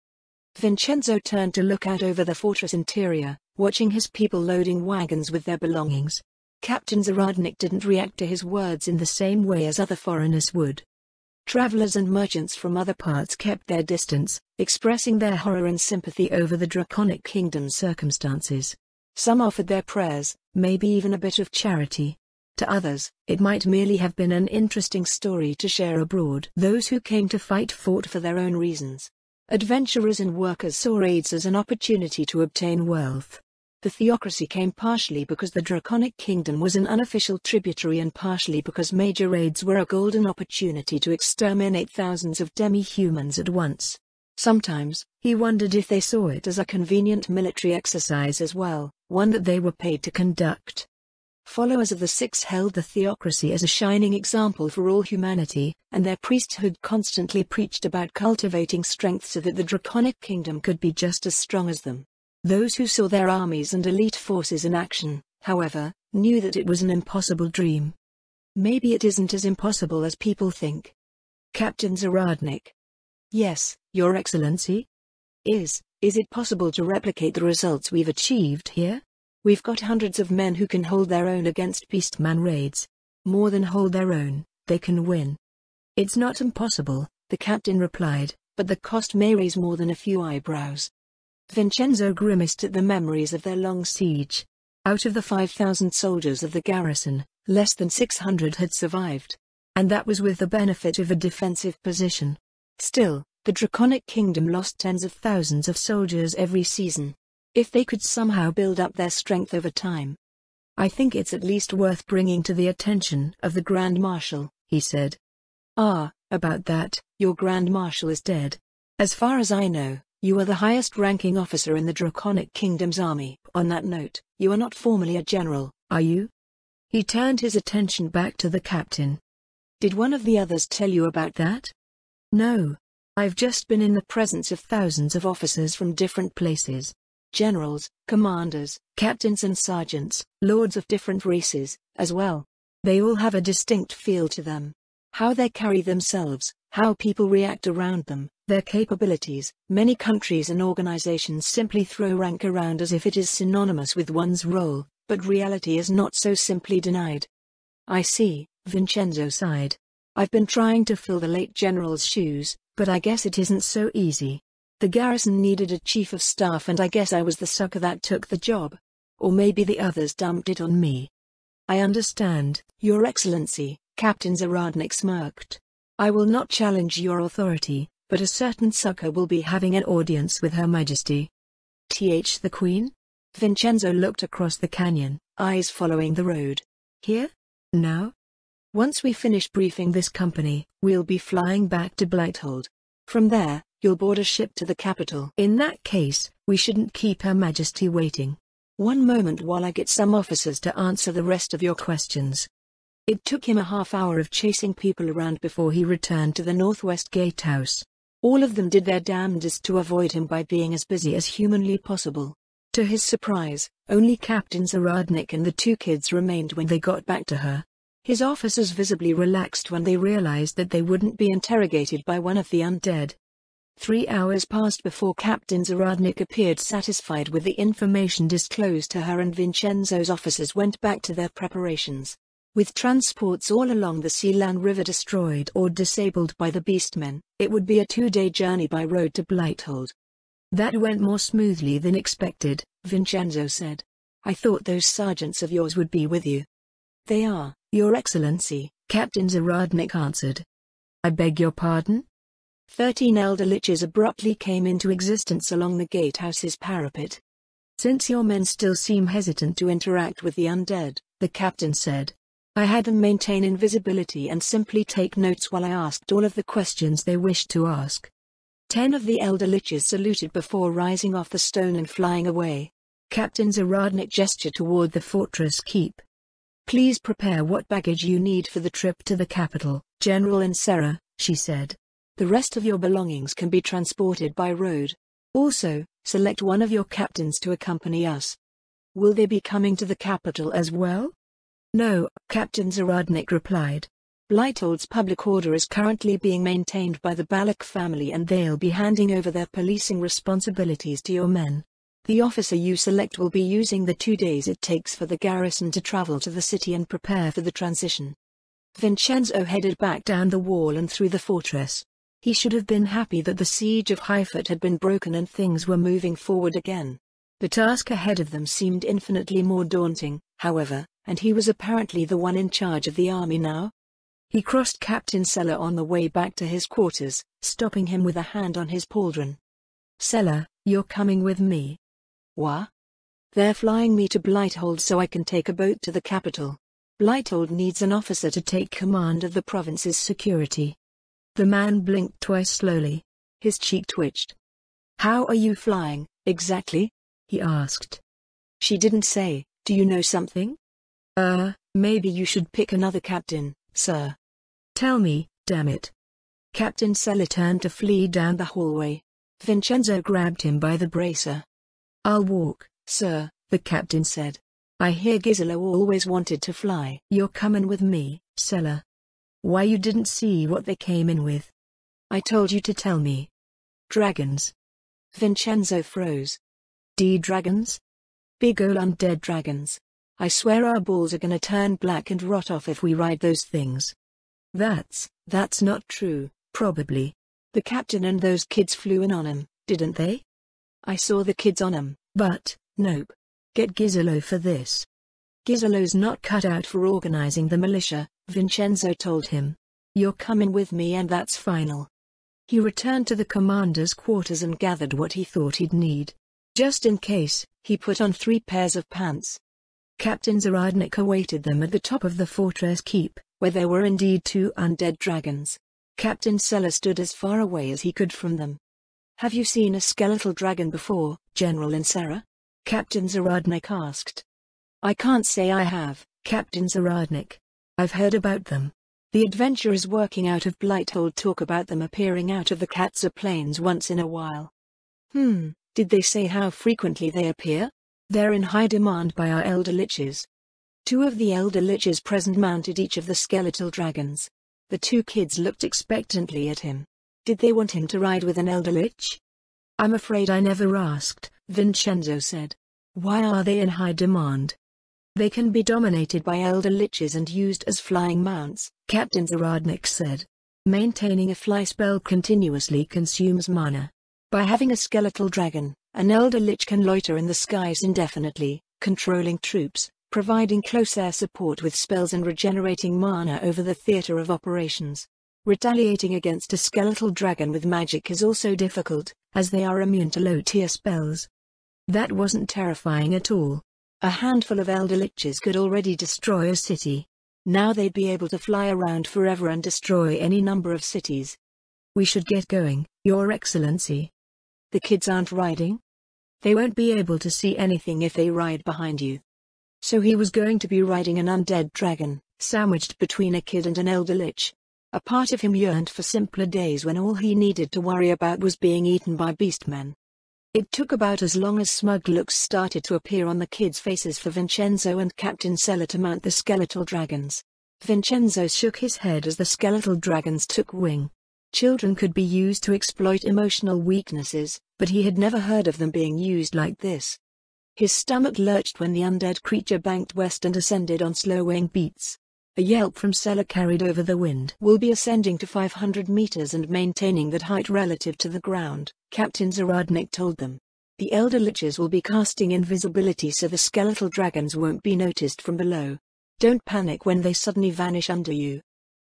Vincenzo turned to look out over the fortress interior, watching his people loading wagons with their belongings. Captain Zaradnik didn't react to his words in the same way as other foreigners would. Travelers and merchants from other parts kept their distance, expressing their horror and sympathy over the Draconic Kingdom's circumstances. Some offered their prayers, maybe even a bit of charity. To others, it might merely have been an interesting story to share abroad. Those who came to fight fought for their own reasons. Adventurers and workers saw raids as an opportunity to obtain wealth. The theocracy came partially because the Draconic Kingdom was an unofficial tributary and partially because major raids were a golden opportunity to exterminate thousands of demi-humans at once. Sometimes, he wondered if they saw it as a convenient military exercise as well, one that they were paid to conduct. Followers of the Six held the theocracy as a shining example for all humanity, and their priesthood constantly preached about cultivating strength so that the Draconic Kingdom could be just as strong as them. Those who saw their armies and elite forces in action, however, knew that it was an impossible dream. Maybe it isn't as impossible as people think. Captain Zaradnik. Yes, Your Excellency? Is it possible to replicate the results we've achieved here? We've got hundreds of men who can hold their own against beastman raids. More than hold their own, they can win. It's not impossible, the captain replied, but the cost may raise more than a few eyebrows. Vincenzo grimaced at the memories of their long siege. Out of the 5,000 soldiers of the garrison, less than 600 had survived. And that was with the benefit of a defensive position. Still, the Draconic Kingdom lost tens of thousands of soldiers every season. If they could somehow build up their strength over time. I think it's at least worth bringing to the attention of the Grand Marshal, he said. Ah, about that, your Grand Marshal is dead. As far as I know, you are the highest-ranking officer in the Draconic Kingdom's army. On that note, you are not formally a general, are you? He turned his attention back to the captain. Did one of the others tell you about that? No. I've just been in the presence of thousands of officers from different places. Generals, commanders, captains and sergeants, lords of different races, as well. They all have a distinct feel to them. How they carry themselves, how people react around them, their capabilities. Many countries and organizations simply throw rank around as if it is synonymous with one's role, but reality is not so simply denied. I see, Vincenzo sighed. I've been trying to fill the late general's shoes, but I guess it isn't so easy. The garrison needed a chief of staff and I guess I was the sucker that took the job. Or maybe the others dumped it on me. I understand, Your Excellency, Captain Zaradnik smirked. I will not challenge your authority, but a certain sucker will be having an audience with Her Majesty. The Queen? Vincenzo looked across the canyon, eyes following the road. Here? Now? Once we finish briefing this company, we'll be flying back to Blighthold. From there, you'll board a ship to the capital. In that case, we shouldn't keep Her Majesty waiting. One moment while I get some officers to answer the rest of your questions. It took him a half-hour of chasing people around before he returned to the Northwest Gatehouse. All of them did their damnedest to avoid him by being as busy as humanly possible. To his surprise, only Captain Zaradnik and the two kids remained when they got back to her. His officers visibly relaxed when they realized that they wouldn't be interrogated by one of the undead. 3 hours passed before Captain Zaradnik appeared satisfied with the information disclosed to her, and Vincenzo's officers went back to their preparations. With transports all along the Sealand River destroyed or disabled by the Beastmen, it would be a 2-day journey by road to Blighthold. That went more smoothly than expected, Vincenzo said. I thought those sergeants of yours would be with you. They are, Your Excellency, Captain Zaradnik answered. I beg your pardon? 13 elder liches abruptly came into existence along the gatehouse's parapet. Since your men still seem hesitant to interact with the undead, the captain said, I had them maintain invisibility and simply take notes while I asked all of the questions they wished to ask. 10 of the elder liches saluted before rising off the stone and flying away. Captain Zaradnik gestured toward the fortress keep. Please prepare what baggage you need for the trip to the capital, General Insera, she said. The rest of your belongings can be transported by road. Also, select one of your captains to accompany us. Will they be coming to the capital as well? No, Captain Zaradnik replied. Blighthold's public order is currently being maintained by the Balak family, and they'll be handing over their policing responsibilities to your men. The officer you select will be using the 2 days it takes for the garrison to travel to the city and prepare for the transition. Vincenzo headed back down the wall and through the fortress. He should have been happy that the siege of Haifat had been broken and things were moving forward again. The task ahead of them seemed infinitely more daunting, however, and he was apparently the one in charge of the army now. He crossed Captain Sella on the way back to his quarters, stopping him with a hand on his pauldron. Sella, you're coming with me. What? They're flying me to Blighthold so I can take a boat to the capital. Blighthold needs an officer to take command of the province's security. The man blinked twice slowly. His cheek twitched. How are you flying, exactly? He asked. She didn't say. Do you know something? Maybe you should pick another captain, sir. Tell me, damn it. Captain Sella turned to flee down the hallway. Vincenzo grabbed him by the bracer. I'll walk, sir, the captain said. I hear Gisela always wanted to fly. You're coming with me, Sella. Why, you didn't see what they came in with? I told you to tell me. Dragons. Vincenzo froze. D-dragons? Big ol' undead dragons. I swear our balls are gonna turn black and rot off if we ride those things. That's not true, probably. The captain and those kids flew in on 'em, didn't they? I saw the kids on 'em, but, nope. Get Giselo for this. Giselo's not cut out for organizing the militia, Vincenzo told him. You're coming with me and that's final. He returned to the commander's quarters and gathered what he thought he'd need. Just in case, he put on 3 pairs of pants. Captain Zaradnik awaited them at the top of the fortress keep, where there were indeed 2 undead dragons. Captain Sella stood as far away as he could from them. Have you seen a skeletal dragon before, General Insera? Captain Zaradnik asked. I can't say I have, Captain Zaradnik. I've heard about them. The adventurers working out of Blighthold talk about them appearing out of the Katza Plains once in a while. Did they say how frequently they appear? They're in high demand by our elder liches. 2 of the elder liches present mounted each of the skeletal dragons. The 2 kids looked expectantly at him. Did they want him to ride with an elder lich? I'm afraid I never asked, Vincenzo said. Why are they in high demand? They can be dominated by elder liches and used as flying mounts, Captain Zaradnik said. Maintaining a fly spell continuously consumes mana. By having a skeletal dragon, an elder lich can loiter in the skies indefinitely, controlling troops, providing close air support with spells and regenerating mana over the theater of operations. Retaliating against a skeletal dragon with magic is also difficult, as they are immune to low-tier spells. That wasn't terrifying at all. A handful of elder liches could already destroy a city. Now they'd be able to fly around forever and destroy any number of cities. We should get going, Your Excellency. The kids aren't riding? They won't be able to see anything if they ride behind you. So he was going to be riding an undead dragon, sandwiched between a kid and an elder lich. A part of him yearned for simpler days when all he needed to worry about was being eaten by beastmen. It took about as long as smug looks started to appear on the kids' faces for Vincenzo and Captain Sella to mount the skeletal dragons. Vincenzo shook his head as the skeletal dragons took wing. Children could be used to exploit emotional weaknesses, but he had never heard of them being used like this. His stomach lurched when the undead creature banked west and ascended on slow-wing beats. A yelp from Sella carried over the wind. "Will be ascending to 500 meters and maintaining that height relative to the ground," Captain Zaradnik told them. "The elder liches will be casting invisibility so the skeletal dragons won't be noticed from below. Don't panic when they suddenly vanish under you."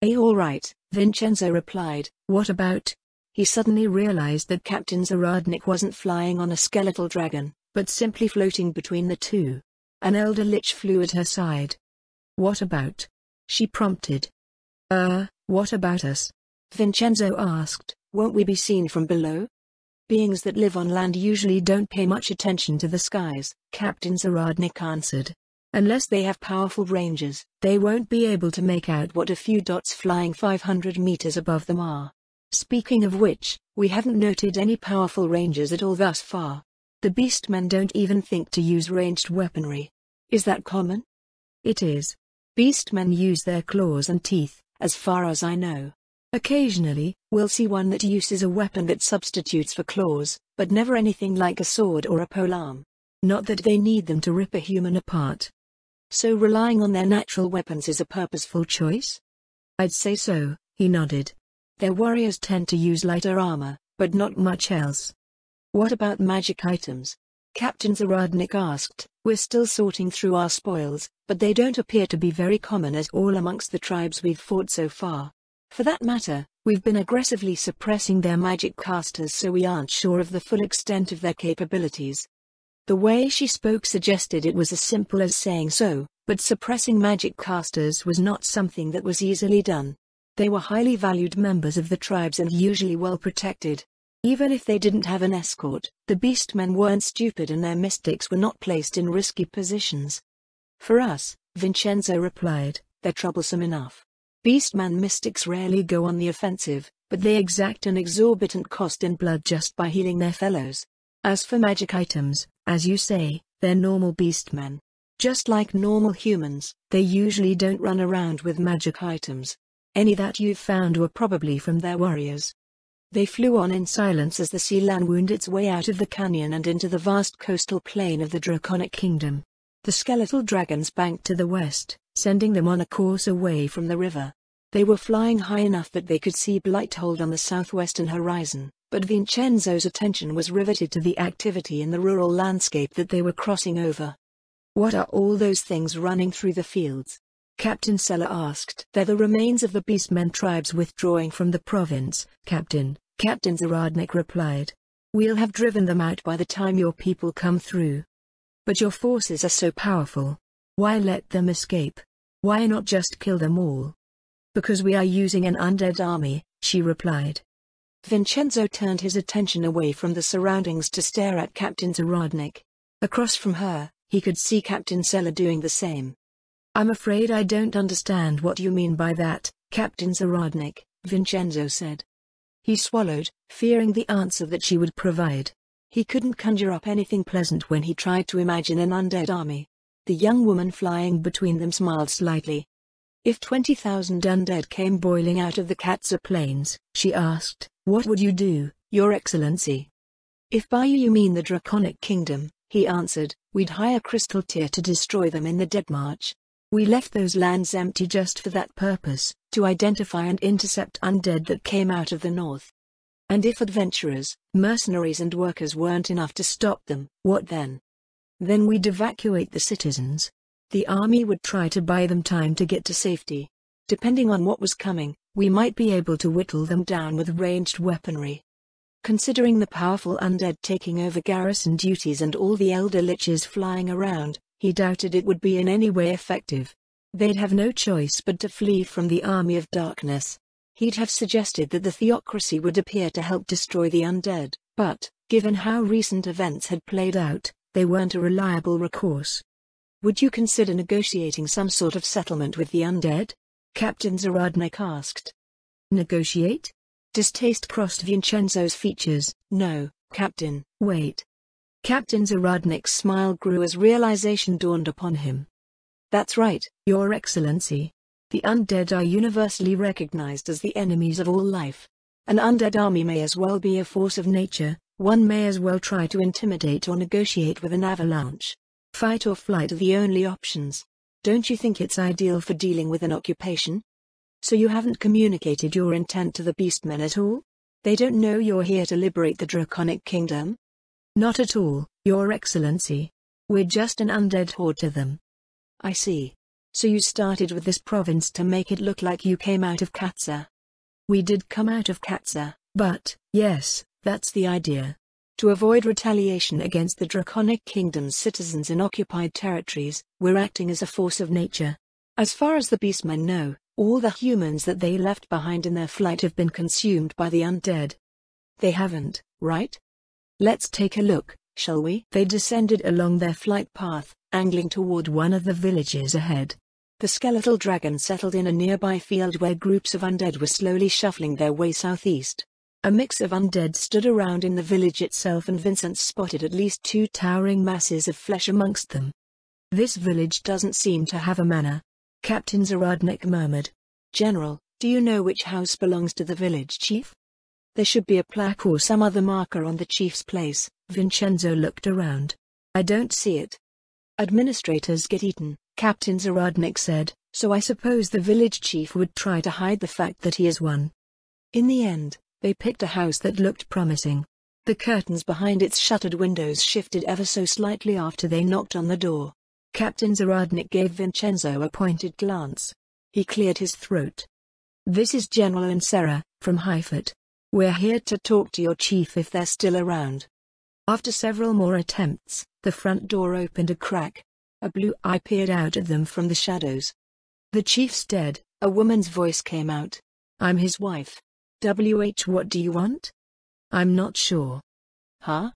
All right," Vincenzo replied. "What about?" He suddenly realized that Captain Zaradnik wasn't flying on a skeletal dragon, but simply floating between the two. An elder lich flew at her side. "What about?" she prompted. What about us?" Vincenzo asked. "Won't we be seen from below?" "Beings that live on land usually don't pay much attention to the skies," Captain Zaradnik answered. "Unless they have powerful rangers, they won't be able to make out what a few dots flying 500 meters above them are. Speaking of which, we haven't noted any powerful rangers at all thus far. The beastmen don't even think to use ranged weaponry. Is that common?" "It is. Beastmen use their claws and teeth, as far as I know. Occasionally, we'll see one that uses a weapon that substitutes for claws, but never anything like a sword or a polearm. Not that they need them to rip a human apart." "So relying on their natural weapons is a purposeful choice?" "I'd say so," he nodded. "Their warriors tend to use lighter armor, but not much else." "What about magic items?" Captain Zaradnik asked. "We're still sorting through our spoils, but they don't appear to be very common as all amongst the tribes we've fought so far. For that matter, we've been aggressively suppressing their magic casters, so we aren't sure of the full extent of their capabilities." The way she spoke suggested it was as simple as saying so, but suppressing magic casters was not something that was easily done. They were highly valued members of the tribes and usually well protected. Even if they didn't have an escort, the beastmen weren't stupid and their mystics were not placed in risky positions. "For us," Vincenzo replied, "they're troublesome enough. Beastman mystics rarely go on the offensive, but they exact an exorbitant cost in blood just by healing their fellows. As for magic items, as you say, they're normal beastmen. Just like normal humans, they usually don't run around with magic items. Any that you've found were probably from their warriors." They flew on in silence as the sea land wound its way out of the canyon and into the vast coastal plain of the Draconic Kingdom. The skeletal dragons banked to the west, sending them on a course away from the river. They were flying high enough that they could see Blighthold on the southwestern horizon, but Vincenzo's attention was riveted to the activity in the rural landscape that they were crossing over. "What are all those things running through the fields?" Captain Sella asked. "They're the remains of the beastmen tribes withdrawing from the province, Captain," Captain Zaradnik replied. "We'll have driven them out by the time your people come through." "But your forces are so powerful. Why let them escape? Why not just kill them all?" "Because we are using an undead army," she replied. Vincenzo turned his attention away from the surroundings to stare at Captain Zaradnik. Across from her, he could see Captain Sella doing the same. "I'm afraid I don't understand what you mean by that, Captain Zaradnik," Vincenzo said. He swallowed, fearing the answer that she would provide. He couldn't conjure up anything pleasant when he tried to imagine an undead army. The young woman flying between them smiled slightly. "If 20,000 undead came boiling out of the Katza Plains," she asked, "what would you do, Your Excellency?" "If by you mean the Draconic Kingdom," he answered, "we'd hire Crystal Tear to destroy them in the Dead March. We left those lands empty just for that purpose, to identify and intercept undead that came out of the north. And if adventurers, mercenaries and workers weren't enough to stop them, what then? Then we'd evacuate the citizens. The army would try to buy them time to get to safety. Depending on what was coming, we might be able to whittle them down with ranged weaponry." Considering the powerful undead taking over garrison duties and all the elder liches flying around, he doubted it would be in any way effective. They'd have no choice but to flee from the army of darkness. He'd have suggested that the theocracy would appear to help destroy the undead, but, given how recent events had played out, they weren't a reliable recourse. Would you consider negotiating some sort of settlement with the undead? Captain Zaradnik asked. Negotiate? Distaste crossed Vincenzo's features. No, Captain. Wait. Captain Zaradnik's smile grew as realization dawned upon him. That's right, Your Excellency. The undead are universally recognized as the enemies of all life. An undead army may as well be a force of nature. One may as well try to intimidate or negotiate with an avalanche. Fight or flight are the only options. Don't you think it's ideal for dealing with an occupation? So you haven't communicated your intent to the beastmen at all? They don't know you're here to liberate the Draconic Kingdom? Not at all, Your Excellency. We're just an undead horde to them. I see. So you started with this province to make it look like you came out of Katsa. We did come out of Katsa, but, yes, that's the idea. To avoid retaliation against the Draconic Kingdom's citizens in occupied territories, we're acting as a force of nature. As far as the beastmen know, all the humans that they left behind in their flight have been consumed by the undead. They haven't, right? Let's take a look, shall we? They descended along their flight path, angling toward one of the villages ahead. The skeletal dragon settled in a nearby field where groups of undead were slowly shuffling their way southeast. A mix of undead stood around in the village itself, and Vincent spotted at least 2 towering masses of flesh amongst them. This village doesn't seem to have a manor, Captain Zaradnik murmured. General, do you know which house belongs to the village chief? There should be a plaque or some other marker on the chief's place. Vincenzo looked around. I don't see it. Administrators get eaten, Captain Zaradnik said, so I suppose the village chief would try to hide the fact that he is one. In the end, they picked a house that looked promising. The curtains behind its shuttered windows shifted ever so slightly after they knocked on the door. Captain Zaradnik gave Vincenzo a pointed glance. He cleared his throat. This is General Insera, from Highfoot. We're here to talk to your chief if they're still around. After several more attempts, the front door opened a crack. A blue eye peered out at them from the shadows. The chief's dead, a woman's voice came out. I'm his wife. What do you want? I'm not sure. Huh?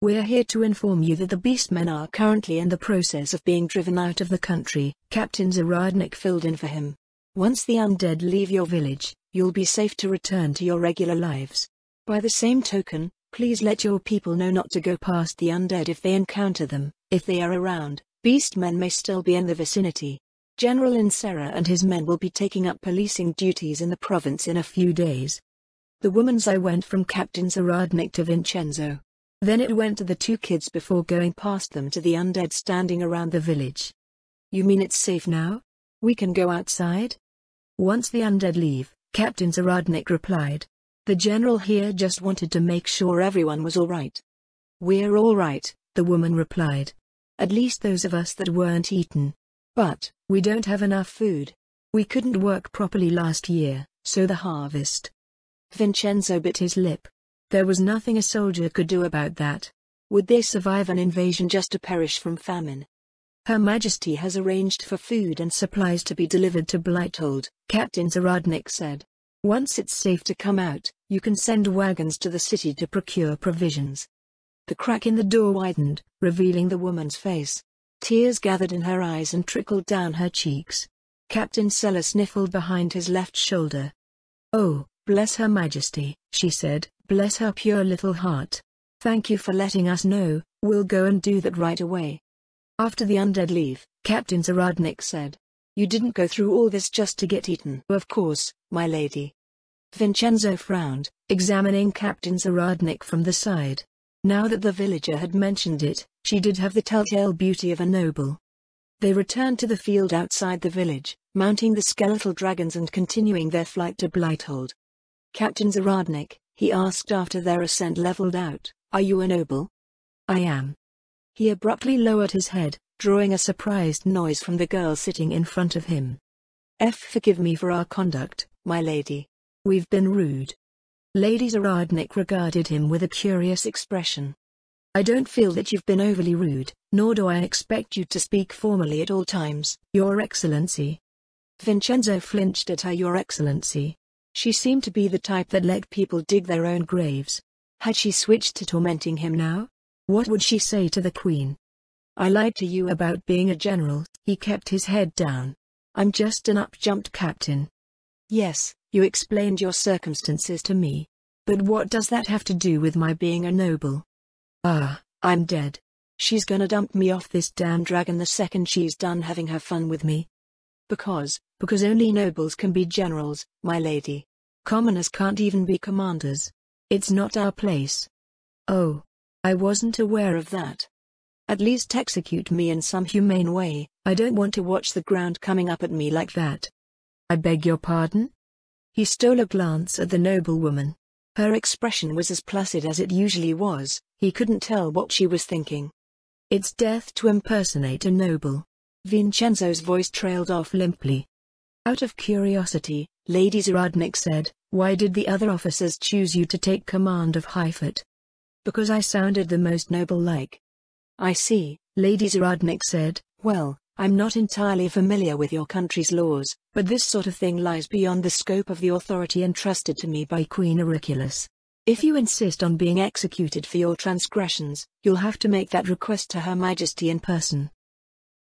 We're here to inform you that the beastmen are currently in the process of being driven out of the country, Captain Zaradnik filled in for him. Once the undead leave your village, you'll be safe to return to your regular lives. By the same token, please let your people know not to go past the undead if they encounter them. If they are around, beastmen may still be in the vicinity. General Insera and his men will be taking up policing duties in the province in a few days. The woman's eye went from Captain Zaradnik to Vincenzo. Then it went to the 2 kids before going past them to the undead standing around the village. You mean it's safe now? We can go outside? Once the undead leave, Captain Zaradnik replied. The general here just wanted to make sure everyone was all right. We're all right, the woman replied. At least those of us that weren't eaten. But, we don't have enough food. We couldn't work properly last year, so the harvest. Vincenzo bit his lip. There was nothing a soldier could do about that. Would they survive an invasion just to perish from famine? Her Majesty has arranged for food and supplies to be delivered to Blighthold, Captain Zaradnik said. Once it's safe to come out, you can send wagons to the city to procure provisions. The crack in the door widened, revealing the woman's face. Tears gathered in her eyes and trickled down her cheeks. Captain Seller sniffled behind his left shoulder. Oh, bless Her Majesty, she said, bless her pure little heart. Thank you for letting us know, we'll go and do that right away. After the undead leave, Captain Zaradnik said. You didn't go through all this just to get eaten. Of course, my lady. Vincenzo frowned, examining Captain Zaradnik from the side. Now that the villager had mentioned it, she did have the telltale beauty of a noble. They returned to the field outside the village, mounting the skeletal dragons and continuing their flight to Blighthold. Captain Zaradnik, he asked after their ascent leveled out, are you a noble? I am. He abruptly lowered his head, drawing a surprised noise from the girl sitting in front of him. Forgive me for our conduct, my lady. We've been rude. Lady Zaradnik regarded him with a curious expression. I don't feel that you've been overly rude, nor do I expect you to speak formally at all times, Your Excellency. Vincenzo flinched at her Your Excellency. She seemed to be the type that let people dig their own graves. Had she switched to tormenting him now? What would she say to the queen? I lied to you about being a general. He kept his head down. I'm just an up-jumped captain. Yes, you explained your circumstances to me. But what does that have to do with my being a noble? Ah, I'm dead. She's gonna dump me off this damn dragon the second she's done having her fun with me. Because only nobles can be generals, my lady. Commoners can't even be commanders. It's not our place. Oh, I wasn't aware of that. At least execute me in some humane way. I don't want to watch the ground coming up at me like that. I beg your pardon? He stole a glance at the noblewoman. Her expression was as placid as it usually was. He couldn't tell what she was thinking. It's death to impersonate a noble. Vincenzo's voice trailed off limply. Out of curiosity, Lady Zaradnik said, why did the other officers choose you to take command of Highfoot? Because I sounded the most noble-like. I see, Lady Zaradnik said. Well, I'm not entirely familiar with your country's laws, but this sort of thing lies beyond the scope of the authority entrusted to me by Queen Auriculaus. If you insist on being executed for your transgressions, you'll have to make that request to Her Majesty in person.